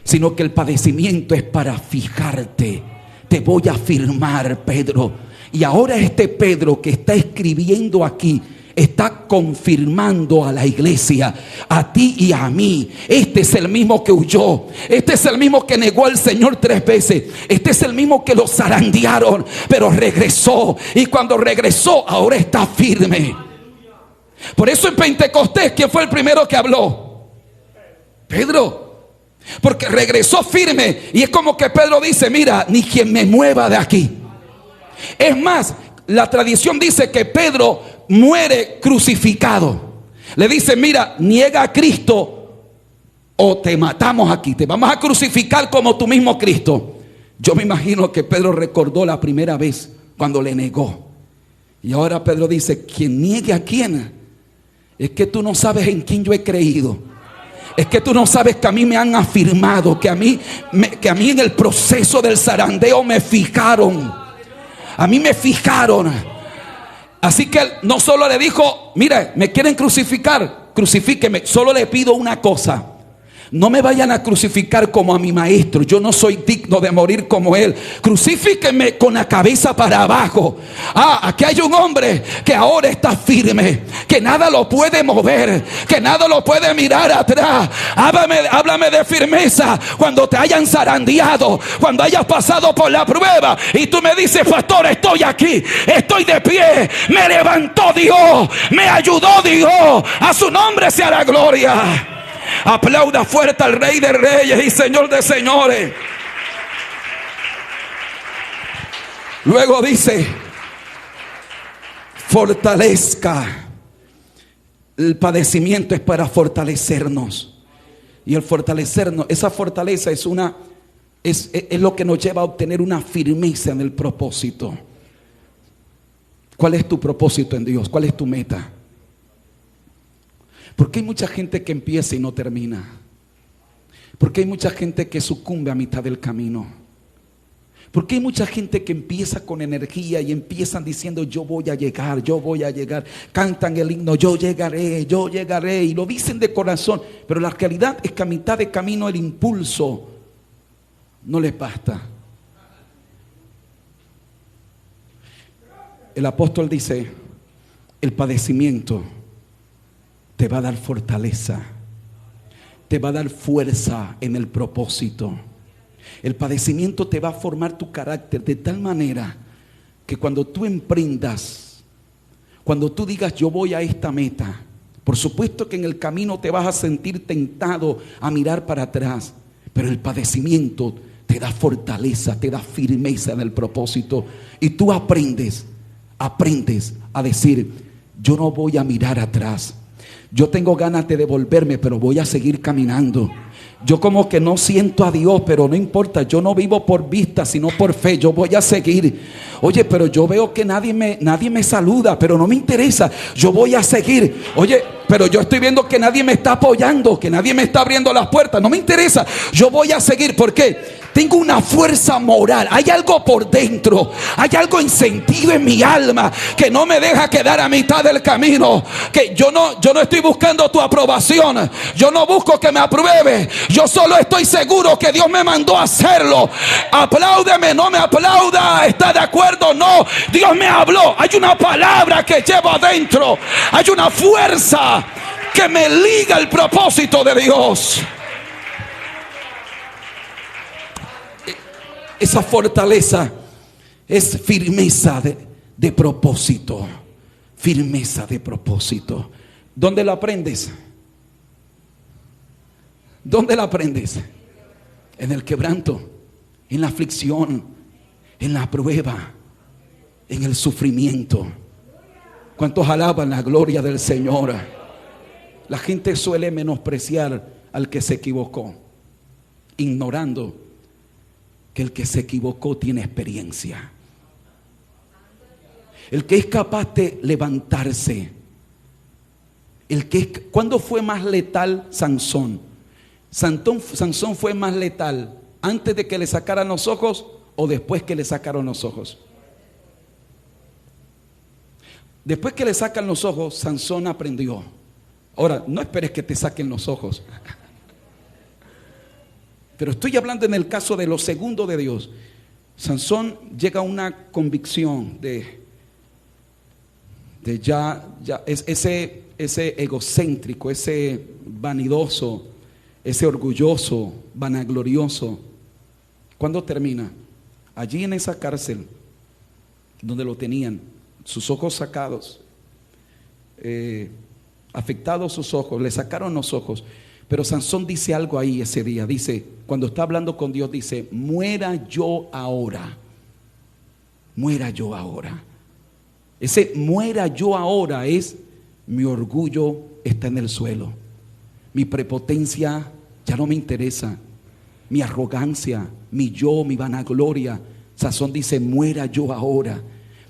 sino que el padecimiento es para fijarte. Te voy a firmar, Pedro. Y ahora este Pedro que está escribiendo aquí está confirmando a la iglesia, a ti y a mí. Este es el mismo que huyó. Este es el mismo que negó al Señor 3 veces. Este es el mismo que lo zarandearon, pero regresó. Y cuando regresó, ahora está firme. Por eso en Pentecostés, ¿quién fue el primero que habló? Pedro. Porque regresó firme. Y es como que Pedro dice: mira, ni quien me mueva de aquí. Es más, la tradición dice que Pedro muere crucificado. Le dice: mira, niega a Cristo o te matamos aquí. Te vamos a crucificar como tu mismo Cristo. Yo me imagino que Pedro recordó la primera vez cuando le negó. Y ahora Pedro dice: quien niegue a quién, es que tú no sabes en quién yo he creído. Es que tú no sabes que a mí me han afirmado, que a mí en el proceso del zarandeo me fijaron. A mí me fijaron. Así que él no solo le dijo: mire, me quieren crucificar, crucifíqueme. Solo le pido una cosa: no me vayan a crucificar como a mi maestro. Yo no soy digno de morir como él. Crucifíquenme con la cabeza para abajo. Aquí hay un hombre que ahora está firme, que nada lo puede mover, que nada lo puede mirar atrás. Háblame de firmeza cuando te hayan zarandeado, cuando hayas pasado por la prueba y tú me dices: pastor, estoy aquí, estoy de pie, me levantó Dios, me ayudó Dios. A su nombre sea la gloria. Aplauda fuerte al Rey de Reyes y Señor de Señores. Luego dice: fortalezca. El padecimiento es para fortalecernos. Y el fortalecernos, esa fortaleza es lo que nos lleva a obtener una firmeza en el propósito. ¿Cuál es tu propósito en Dios? ¿Cuál es tu meta? Porque hay mucha gente que empieza y no termina. Porque hay mucha gente que sucumbe a mitad del camino. Porque hay mucha gente que empieza con energía y empiezan diciendo: yo voy a llegar, yo voy a llegar. Cantan el himno: yo llegaré, yo llegaré. Y lo dicen de corazón. Pero la realidad es que a mitad de camino el impulso no les basta. El apóstol dice: El padecimiento te va a dar fortaleza, te va a dar fuerza en el propósito. El padecimiento te va a formar tu carácter de tal manera que cuando tú emprendas, cuando tú digas yo voy a esta meta, por supuesto que en el camino te vas a sentir tentado a mirar para atrás, pero el padecimiento te da fortaleza, te da firmeza en el propósito, y tú aprendes a decir, yo no voy a mirar atrás. Yo tengo ganas de devolverme, pero voy a seguir caminando. Yo como que no siento a Dios, pero no importa. Yo no vivo por vista, sino por fe. Yo voy a seguir. Oye, pero yo veo que nadie me saluda, pero no me interesa. Yo voy a seguir. Oye, pero yo estoy viendo que nadie me está apoyando, que nadie me está abriendo las puertas. No me interesa. Yo voy a seguir. ¿Por qué? Tengo una fuerza moral. Hay algo por dentro. Hay algo en sentido en mi alma que no me deja quedar a mitad del camino. Que yo no estoy buscando tu aprobación. Yo no busco que me apruebe. Yo solo estoy seguro que Dios me mandó a hacerlo. Apláudeme, no me aplauda. ¿Está de acuerdo? No. Dios me habló. Hay una palabra que llevo adentro. Hay una fuerza que me liga al propósito de Dios. Esa fortaleza es firmeza de propósito. Firmeza de propósito. ¿Dónde la aprendes? ¿Dónde la aprendes? En el quebranto, en la aflicción, en la prueba, en el sufrimiento. ¿Cuántos alaban la gloria del Señor? La gente suele menospreciar al que se equivocó, ignorando que el que se equivocó tiene experiencia. El que es capaz de levantarse. ¿Cuándo fue más letal Sansón? Sansón fue más letal antes de que le sacaran los ojos o después que le sacaron los ojos. Después que le sacan los ojos, Sansón aprendió. Ahora, no esperes que te saquen los ojos. Pero estoy hablando en el caso de lo segundo de Dios. Sansón llega a una convicción de ese egocéntrico, ese vanidoso, ese orgulloso, vanaglorioso. ¿Cuándo termina? Allí en esa cárcel donde lo tenían, sus ojos sacados, afectados sus ojos, le sacaron los ojos. Pero Sansón dice algo ahí ese día. Dice, cuando está hablando con Dios, dice, muera yo ahora. Muera yo ahora. Ese muera yo ahora es, mi orgullo está en el suelo. Mi prepotencia ya no me interesa. Mi arrogancia, mi yo, mi vanagloria. Sansón dice, muera yo ahora.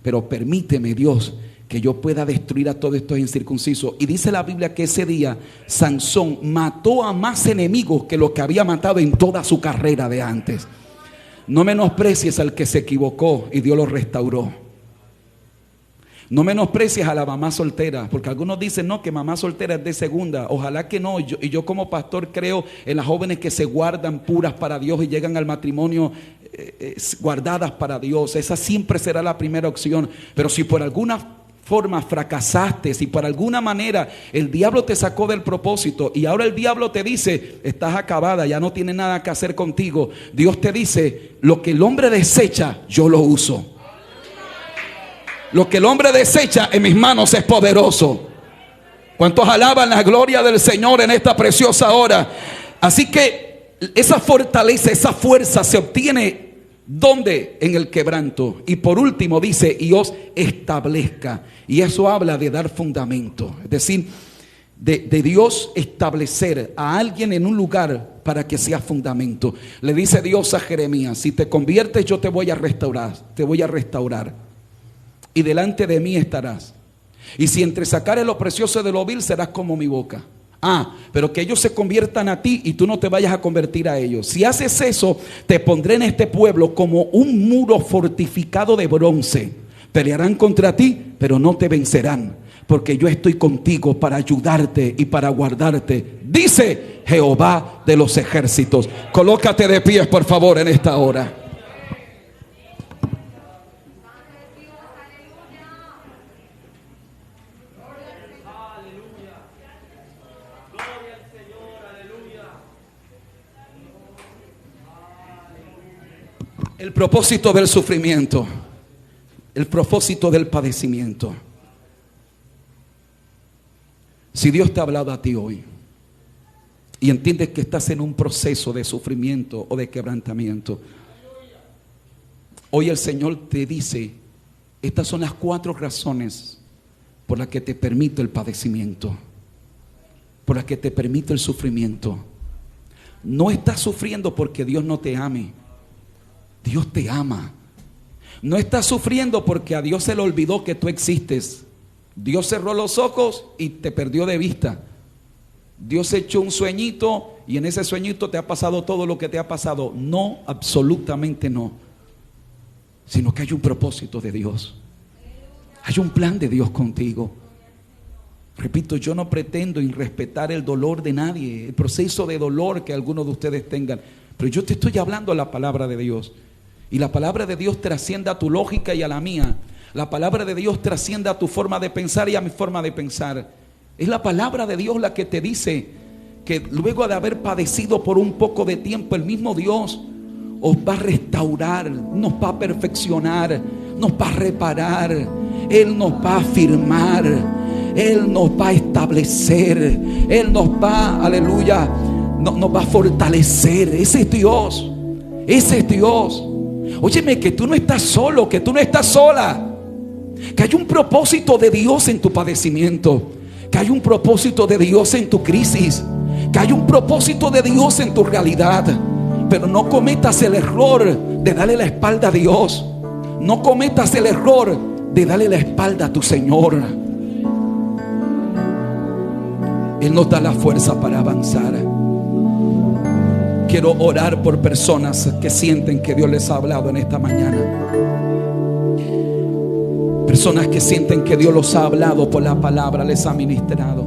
Pero permíteme, Dios, que yo pueda destruir a todos estos incircuncisos. Y dice la Biblia que ese día Sansón mató a más enemigos que los que había matado en toda su carrera de antes. No menosprecies al que se equivocó y Dios lo restauró. No menosprecies a la mamá soltera, porque algunos dicen no, que mamá soltera es de segunda. Ojalá que no. Y yo como pastor creo en las jóvenes que se guardan puras para Dios y llegan al matrimonio guardadas para Dios. Esa siempre será la primera opción. Pero si por alguna forma fracasaste, si por alguna manera el diablo te sacó del propósito y ahora el diablo te dice, estás acabada, ya no tiene nada que hacer contigo, Dios te dice, lo que el hombre desecha, yo lo uso. Lo que el hombre desecha en mis manos es poderoso. ¿Cuántos alaban la gloria del Señor en esta preciosa hora? Así que esa fortaleza, esa fuerza se obtiene ¿dónde? En el quebranto. Y por último dice, y os establezca. Y eso habla de dar fundamento. Es decir, de Dios establecer a alguien en un lugar para que sea fundamento. Le dice Dios a Jeremías, si te conviertes yo te voy a restaurar. Te voy a restaurar. Y delante de mí estarás. Y si entre sacares lo precioso de lo vil, serás como mi boca. Pero que ellos se conviertan a ti y tú no te vayas a convertir a ellos. Si haces eso, te pondré en este pueblo como un muro fortificado de bronce. Pelearán contra ti, pero no te vencerán, porque yo estoy contigo para ayudarte y para guardarte, dice Jehová de los ejércitos. Colócate de pies, por favor, en esta hora. El propósito del sufrimiento, el propósito del padecimiento. Si Dios te ha hablado a ti hoy y entiendes que estás en un proceso de sufrimiento o de quebrantamiento, hoy el Señor te dice, estas son las 4 razones por las que te permito el padecimiento, por las que te permito el sufrimiento. No estás sufriendo porque Dios no te ame. Dios te ama. No estás sufriendo porque a Dios se le olvidó que tú existes. Dios cerró los ojos y te perdió de vista. Dios echó un sueñito y en ese sueñito te ha pasado todo lo que te ha pasado. No, absolutamente no. Sino que hay un propósito de Dios. Hay un plan de Dios contigo. Repito, yo no pretendo irrespetar el dolor de nadie, el proceso de dolor que algunos de ustedes tengan. Pero yo te estoy hablando de la palabra de Dios. Y la palabra de Dios trasciende a tu lógica y a la mía. La palabra de Dios trasciende a tu forma de pensar y a mi forma de pensar. Es la palabra de Dios la que te dice que luego de haber padecido por un poco de tiempo, el mismo Dios os va a restaurar, nos va a perfeccionar, nos va a reparar, Él nos va a afirmar, Él nos va a establecer, Él nos va, aleluya, nos va a fortalecer. Ese es Dios, ese es Dios. Óyeme, que tú no estás solo, que tú no estás sola, que hay un propósito de Dios en tu padecimiento, que hay un propósito de Dios en tu crisis, que hay un propósito de Dios en tu realidad. Pero no cometas el error de darle la espalda a Dios. No cometas el error de darle la espalda a tu Señor. Él nos da la fuerza para avanzar. Quiero orar por personas que sienten que Dios les ha hablado en esta mañana. Personas que sienten que Dios los ha hablado por la palabra, les ha ministrado.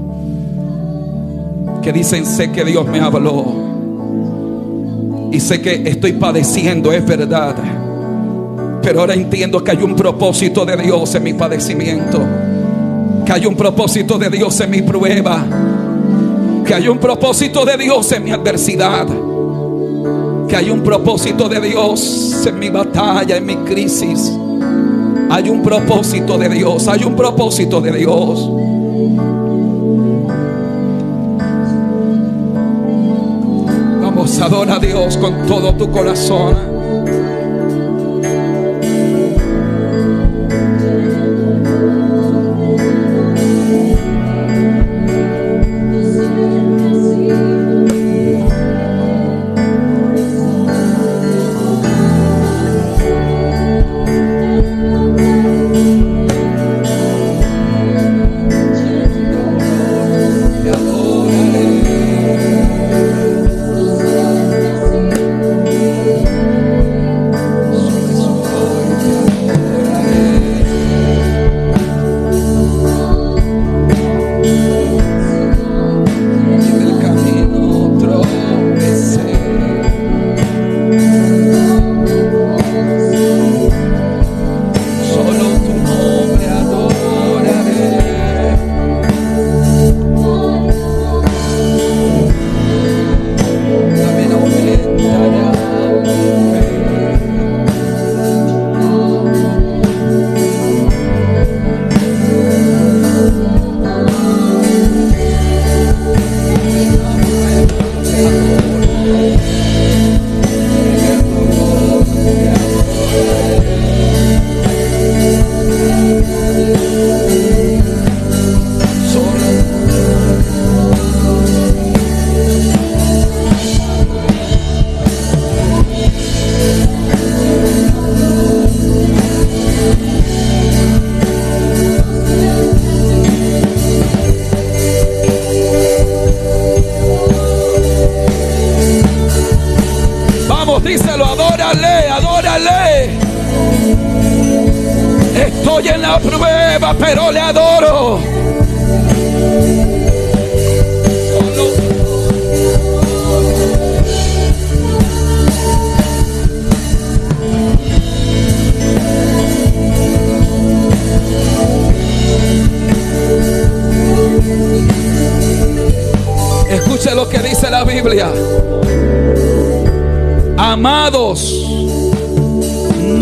Que dicen, sé que Dios me habló. Y sé que estoy padeciendo, es verdad. Pero ahora entiendo que hay un propósito de Dios en mi padecimiento. Que hay un propósito de Dios en mi prueba. Que hay un propósito de Dios en mi adversidad. Que hay un propósito de Dios en mi batalla, en mi crisis. Hay un propósito de Dios, hay un propósito de Dios. Vamos, adora a Dios con todo tu corazón. Díselo, adórale, adórale. Estoy en la prueba, pero le adoro. Escuche lo que dice la Biblia. Amados,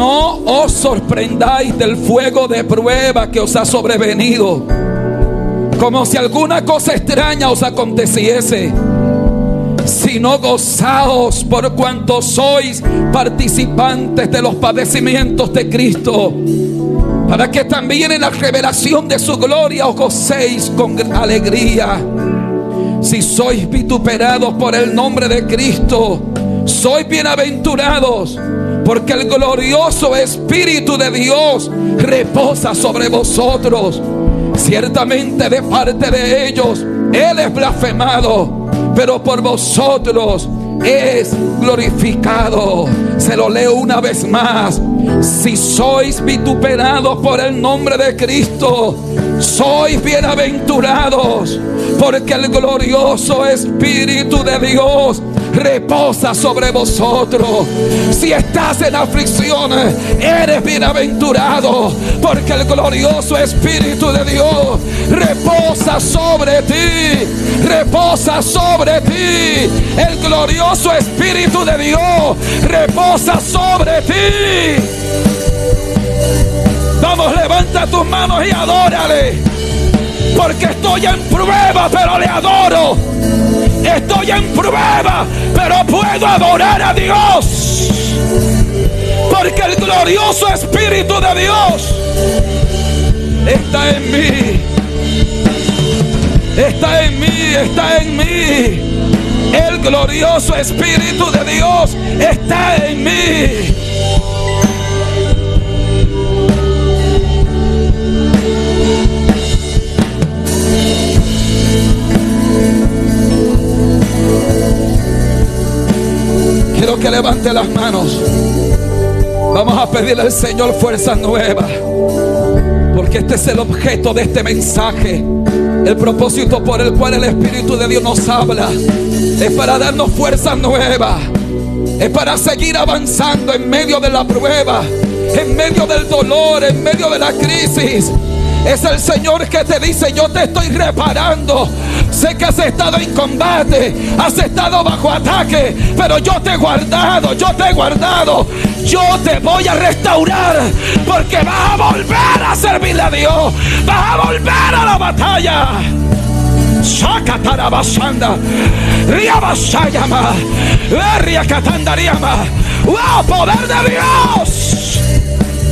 no os sorprendáis del fuego de prueba que os ha sobrevenido, como si alguna cosa extraña os aconteciese, sino gozaos por cuanto sois participantes de los padecimientos de Cristo, para que también en la revelación de su gloria os gocéis con alegría. Si sois vituperados por el nombre de Cristo, sois bienaventurados, porque el glorioso Espíritu de Dios reposa sobre vosotros. Ciertamente de parte de ellos Él es blasfemado, pero por vosotros es glorificado. Se lo leo una vez más. Si sois vituperados por el nombre de Cristo, sois bienaventurados, porque el glorioso Espíritu de Dios reposa sobre vosotros. Si estás en aflicciones, eres bienaventurado, porque el glorioso Espíritu de Dios reposa sobre ti. Reposa sobre ti. El glorioso Espíritu de Dios reposa sobre ti. Vamos, levanta tus manos y adórale. Porque estoy en prueba, pero le adoro. Estoy en prueba, pero puedo adorar a Dios, porque el glorioso Espíritu de Dios está en mí. Está en mí, está en mí. El glorioso Espíritu de Dios está en mí. Quiero que levante las manos. Vamos a pedirle al Señor fuerzas nuevas, porque este es el objeto de este mensaje. El propósito por el cual el Espíritu de Dios nos habla es para darnos fuerzas nuevas. Es para seguir avanzando en medio de la prueba, en medio del dolor, en medio de la crisis. Es el Señor que te dice: yo te estoy reparando. Sé que has estado en combate, has estado bajo ataque, pero yo te he guardado, yo te he guardado. Yo te voy a restaurar, porque vas a volver a servirle a Dios. Vas a volver a la batalla. Shakatarabashanda, Riabashayama, Riakatandariama. ¡Wow! ¡Poder de Dios!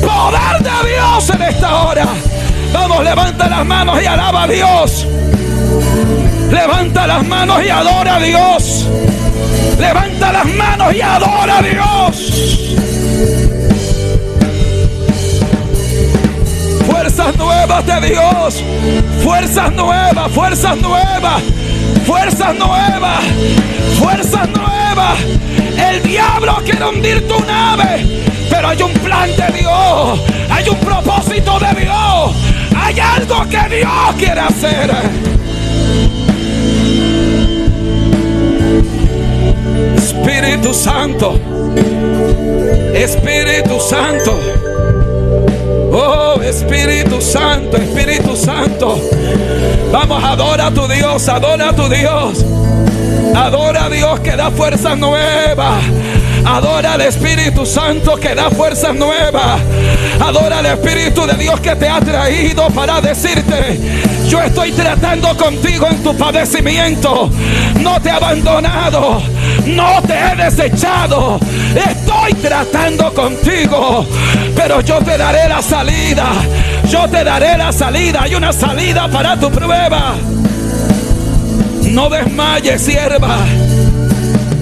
¡Poder de Dios en esta hora! Vamos, levanta las manos y alaba a Dios. Levanta las manos y adora a Dios. Levanta las manos y adora a Dios. Fuerzas nuevas de Dios. Fuerzas nuevas, fuerzas nuevas. Fuerzas nuevas, fuerzas nuevas. El diablo quiere hundir tu nave, pero hay un plan de Dios. Hay un propósito de Dios. Hay algo que Dios quiere hacer. Espíritu Santo, Espíritu Santo, oh Espíritu Santo, Espíritu Santo. Vamos, adora a tu Dios, adora a tu Dios. Adora a Dios que da fuerzas nuevas. Adora al Espíritu Santo que da fuerzas nuevas. Adora al Espíritu de Dios que te ha traído para decirte: yo estoy tratando contigo en tu padecimiento. No te he abandonado, no te he desechado. Estoy tratando contigo, pero yo te daré la salida. Yo te daré la salida. Hay una salida para tu prueba. No desmayes, sierva.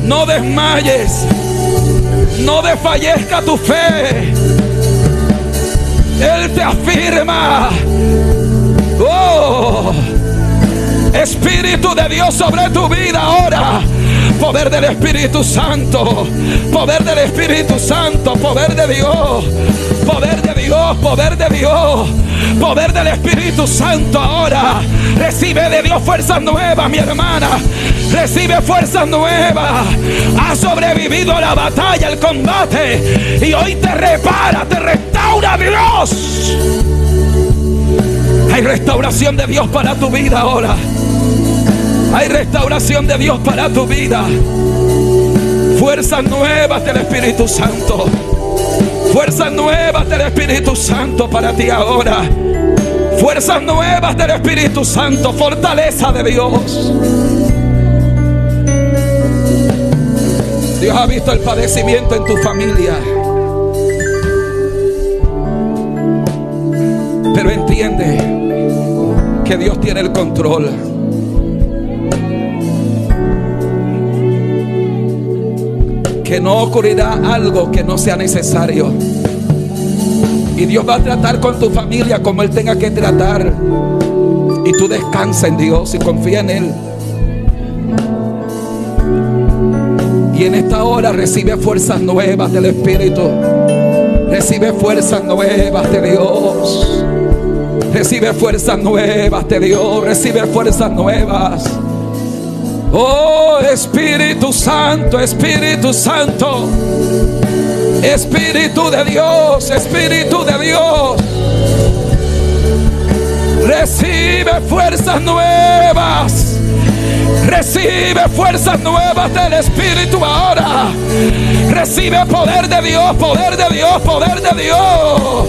No desmayes. No desfallezca tu fe. Él te afirma. Oh, Espíritu de Dios sobre tu vida ahora. Poder del Espíritu Santo. Poder del Espíritu Santo. Poder de Dios. Poder de Dios. Poder de Dios. Poder del Espíritu Santo ahora. Recibe de Dios fuerzas nuevas, mi hermana. Recibe fuerzas nuevas. Has sobrevivido a la batalla, el combate, y hoy te repara, te restaura Dios. Hay restauración de Dios para tu vida ahora. Hay restauración de Dios para tu vida. Fuerzas nuevas del Espíritu Santo. fuerzas nuevas del Espíritu Santo para ti ahora. Fuerzas nuevas del Espíritu Santo, fortaleza de Dios. Dios ha visto el padecimiento en tu familia, pero entiende que Dios tiene el control. Que no ocurrirá algo que no sea necesario. Y Dios va a tratar con tu familia como Él tenga que tratar. Y tú descansa en Dios y confía en Él. Y en esta hora recibe fuerzas nuevas del Espíritu. Recibe fuerzas nuevas de Dios. Recibe fuerzas nuevas de Dios. Recibe fuerzas nuevas. Oh, Espíritu Santo, Espíritu Santo, Espíritu de Dios, Espíritu de Dios. Recibe fuerzas nuevas. Recibe fuerzas nuevas del Espíritu ahora. Recibe poder de Dios, poder de Dios, poder de Dios.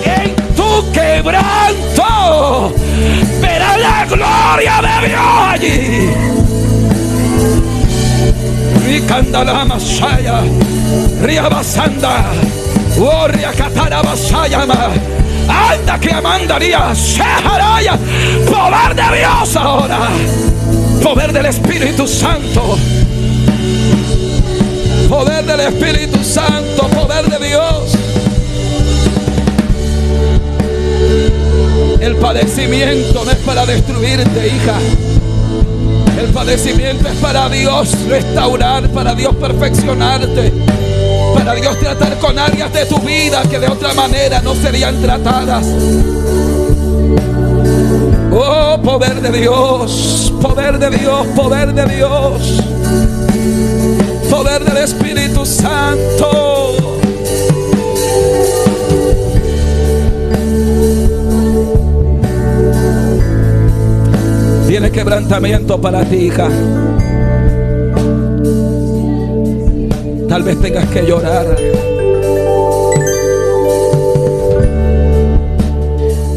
En tu quebranto verás la gloria de Dios allí. Ricandala Masaya, Riabasanda, Warria Katara Basayama. Anda que amandaría Sheharaya. Poder de Dios ahora. Poder del Espíritu Santo. Poder del Espíritu Santo. Poder de Dios. El padecimiento no es para destruirte, hija. El padecimiento es para Dios restaurar, para Dios perfeccionarte, para Dios tratar con áreas de tu vida que de otra manera no serían tratadas. Oh, poder de Dios, poder de Dios, poder de Dios, poder del Espíritu Santo. Viene quebrantamiento para ti, hija. Tal vez tengas que llorar,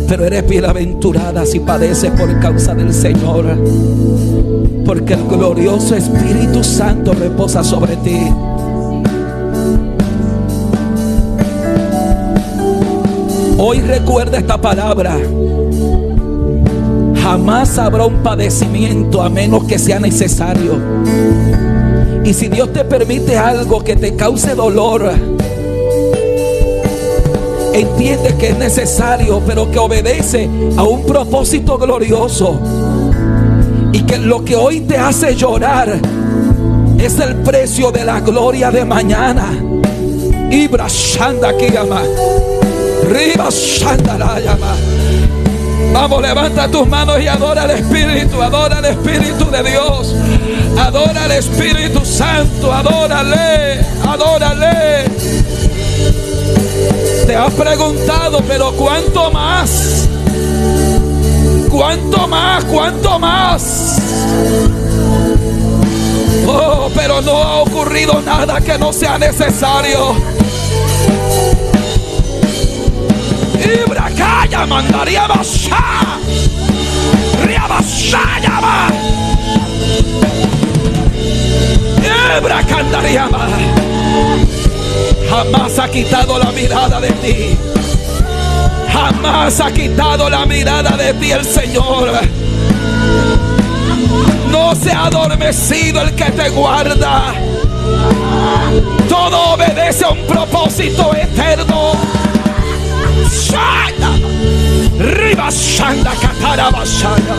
pero eres bienaventurada si padeces por causa del Señor, porque el glorioso Espíritu Santo reposa sobre ti. Hoy recuerda esta palabra. Jamás habrá un padecimiento a menos que sea necesario. Y si Dios te permite algo que te cause dolor, entiende que es necesario, pero que obedece a un propósito glorioso. Y que lo que hoy te hace llorar es el precio de la gloria de mañana. Ibra Shanda Kiyama, Riba Shanda la llama. Vamos, levanta tus manos y adora al Espíritu. Adora al Espíritu de Dios. Adora al Espíritu Santo. Adórale, adórale. Te has preguntado, pero ¿cuánto más? ¿Cuánto más? ¿Cuánto más? Oh, pero no ha ocurrido nada que no sea necesario. Ibracaya mandaría basá. Riabasaya va. Ibracandaría va. Jamás ha quitado la mirada de ti. Jamás ha quitado la mirada de ti el Señor. No se ha adormecido el que te guarda. Todo obedece a un propósito eterno. Shanda, Riba Shanda Katara Basaya.